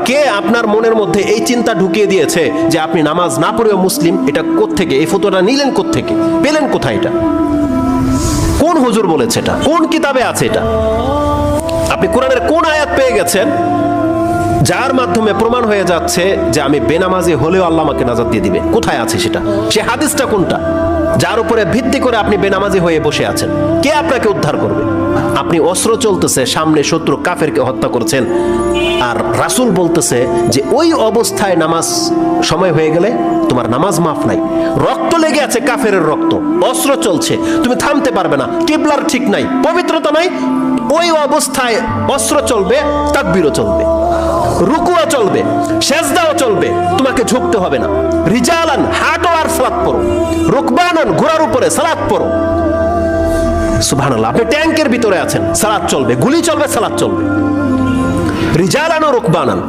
কে আপনার মনের মধ্যে এই চিন্তা ঢুকিয়ে দিয়েছে যে আপনি নামাজ না পড়েও মুসলিম? এটা কোত্থেকে? এই ফতোয়াটা নিলেন কোত্থেকে? পেলেন কোথায়? এটা কোন হুজুর বলেছে? এটা কোন কিতাবে আছে? এটা আপনি কোরআনের কোন আয়াত পেয়ে গেছেন যার মাধ্যমে প্রমাণ হয়ে যাচ্ছে যে আমি বেনামাজি হলেও আল্লাহ আমাকে নাজাত দিয়ে দিবে? কোথায় আছে সেটা? সে হাদিসটা কোনটা যার উপরে ভিত্তি করে আপনি বেনামাজি হয়ে বসে আছেন? কে আপনাকে উদ্ধার করবে? আপনি অস্ত্র চলতেছে, সামনে শত্রু কাফেরকে হত্যা করছেন, আর রাসূল বলতেছে যে ওই অবস্থায় নামাজ সময় হয়ে গেলে তোমার নামাজ মাফ নাই। রক্ত লেগে আছে, কাফের রক্ত, অস্ত্র চলছে, তুমি থামতে পারবে না, কিবলার ঠিক নাই, পবিত্রতা নাই, ওই অবস্থায় অস্ত্র চলবে, তাকবীরও চলবে, রুকুও চলবে, সেজদাও চলবে, তোমাকে ঝুঁকতে হবে না। রিজালান, হাঁটো আর সালাত পড়ো। রুকবানান, ঘোড়ার উপরে সালাত পড়ো। সুবহানাল্লাহ, আপনি ট্যাঙ্কের ভিতরে আছেন, সালাত চলবে, গুলি চলবে, সালাত চলবে। রিজালান ও রুকবানান।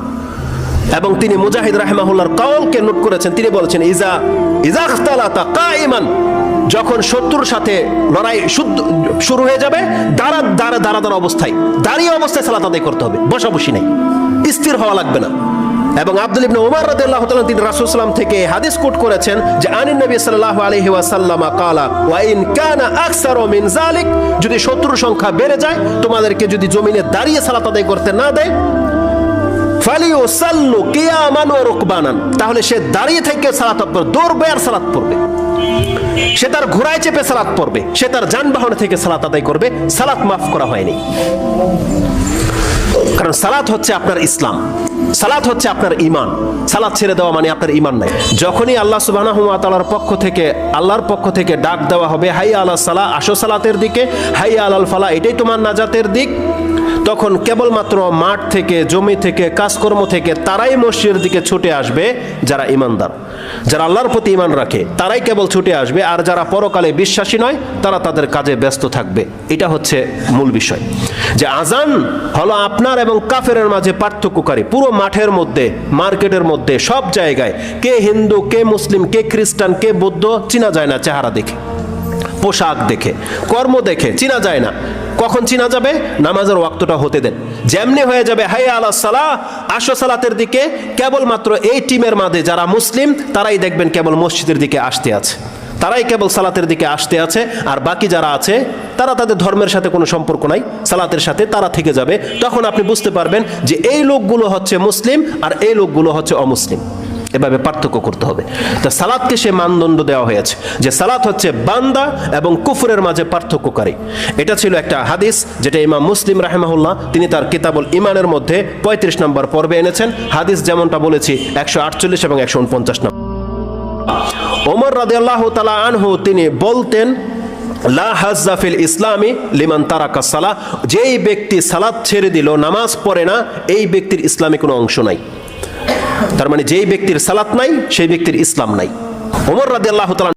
এবং তিনি মুজাহিদ রাহিমাহুল্লাহর কাওলকে নোট করেছেন, তিনি বলেছেন ইজা ইখতালাতা কাইমান, যখন শত্রুর সাথে লড়াই শুরু হয়ে যাবে, দাঁড়া অবস্থায়, দাঁড়িয়ে অবস্থায় সালাত আদায় করতে হবে, বসাবসি নাই, স্থির হওয়া লাগবে না। এবং আব্দুল ইবনে ওমর রাদিয়াল্লাহু তাআলা তিনি রাসূল সাল্লাল্লাহু আলাইহি ওয়াসাল্লাম থেকে হাদিস কোট করেছেন যে আনিন নবী সাল্লাল্লাহু আলাইহি ওয়াসাল্লাম ক্বালা ওয়া ইন কানা আকসারু মিন যালিক, যদি শত্রুর সংখ্যা বেড়ে যায়, তোমাদেরকে যদি জমিনে দাঁড়িয়ে সালাত আদায় করতে না দেয়, ফালিউসাল্লু কিয়ামান ওয়া রুকবানান, তাহলে সে দাঁড়িয়ে থেকে সালাত পড়বে, দৌড়বে আর সালাত পড়বে, সে তার ঘোড়ায় চেপে সালাত পড়বে, সে তার যানবাহন থেকে সালাত আদায় করবে, সালাত মাফ করা হয়নি। কারণ সালাত হচ্ছে আপনার ইসলাম, সালাত হচ্ছে আপনার ঈমান। সালাত ছেড়ে দেওয়া মানে আপনার ঈমান নাই। যখনই আল্লাহ সুবহানাহু ওয়া তাআলার আল্লাহর পক্ষ থেকে ডাক দেওয়া হবে, হাইয়া আলাস সালাহ, আসো সালাতের দিকে, হাইয়া আলাল ফালাহ, এটাই তোমার নাজাতের দিক, তখন কেবলমাত্র মাঠ থেকে, জমি থেকে, কাজকর্ম থেকে তারাই মসজিদের দিকে ছুটে আসবে যারা ঈমানদার, যারা আল্লাহর প্রতি ঈমান রাখে, তারাই কেবল ছুটে আসবে। আর যারা পরকালে বিশ্বাসী নয়, তারা তাদের কাজে ব্যস্ত থাকবে। এটা হচ্ছে মূল বিষয়, যে আজান হলো আপনার এবং কাফেরের মাঝে পার্থক্যকারী। পুরো মাঠের মধ্যে, মার্কেটের মধ্যে, সব জায়গায় কে হিন্দু, কে মুসলিম, কে খ্রিস্টান, কে বৌদ্ধ চিনা যায় না চেহারা দেখে, পোশাক দেখে, কর্ম দেখে চিনা যায় না। কখন চিনা যাবে? নামাজের ওয়াক্তটা হতে দেন। যেমনি হয়ে যাবে হাইয়া আলাস সালাহ, আসো সালাতের দিকে, কেবলমাত্র এই টিমের মাঝে যারা মুসলিম তারাই দেখবেন কেবল মসজিদের দিকে আসতে আছে, তারাই কেবল সালাতের দিকে আসতে আছে। আর বাকি যারা আছে তারা তাদের ধর্মের সাথে কোনো সম্পর্ক নাই, সালাতের সাথে তারা থেকে যাবে। তখন আপনি বুঝতে পারবেন যে এই লোকগুলো হচ্ছে মুসলিম আর এই লোকগুলো হচ্ছে অমুসলিম। এভাবে পার্থক্য করতে হবে। তা সালাতকে সে মানদণ্ড দেওয়া হয়েছে যে সালাত হচ্ছে বান্দা এবং কুফরের মাঝে পার্থক্যকারী। এটা ছিল একটা হাদিস যেটা ইমাম মুসলিম রাহিমাহুল্লাহ তিনি তার কিতাবুল ঈমানের মধ্যে 35 নম্বর পর্বে এনেছেন। হাদিস যেমনটা বলেছি 148 এবং 149 নম্বর। ওমর রাদিয়াল্লাহু তাআলা আনহু তিনি বলতেন, লা হাজ্জা ফিল ইসলামি লিমান তারাকা সালাহ, যেই ব্যক্তি সালাত ছেড়ে দিল, নামাজ পড়ে না, এই ব্যক্তির ইসলামে কোনো অংশ নাই। তার মানে যেই ব্যক্তির সালাত নাই সেই ব্যক্তির ইসলাম নাই। ওমর রাদিয়াল্লাহু তাআলা